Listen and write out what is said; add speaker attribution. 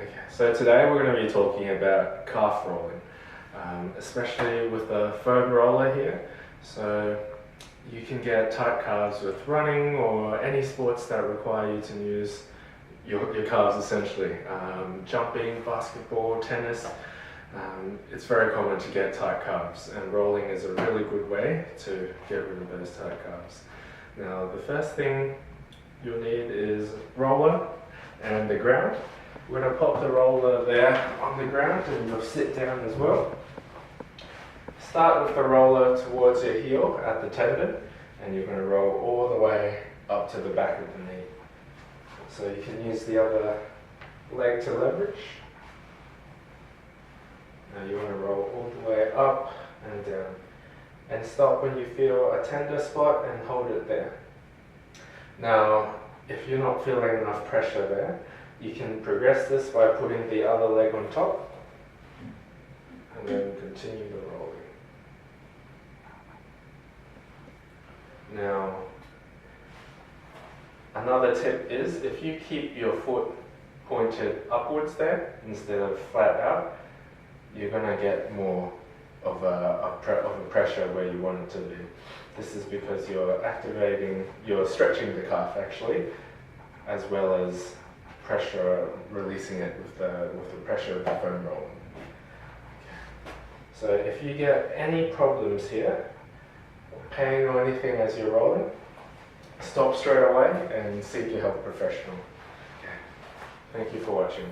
Speaker 1: Okay, so today we're going to be talking about calf rolling, especially with the foam roller here. So you can get tight calves with running or any sports that require you to use your calves essentially. Jumping, basketball, tennis, it's very common to get tight calves, and rolling is a really good way to get rid of those tight calves. Now the first thing you'll need is roller and the ground. We're going to pop the roller there on the ground and you'll sit down as well. Start with the roller towards your heel at the tendon, and you're going to roll all the way up to the back of the knee. So you can use the other leg to leverage. Now you want to roll all the way up and down. And stop when you feel a tender spot and hold it there. Now, if you're not feeling enough pressure there, you can progress this by putting the other leg on top and then continue the rolling. Now, another tip is if you keep your foot pointed upwards there instead of flat out, you're going to get more of a pressure where you want it to be. This is because you're stretching the calf actually, as well as releasing it with the pressure of the foam rolling. So if you get any problems here, pain or anything as you're rolling, stop straight away and seek your health professional. Thank you for watching.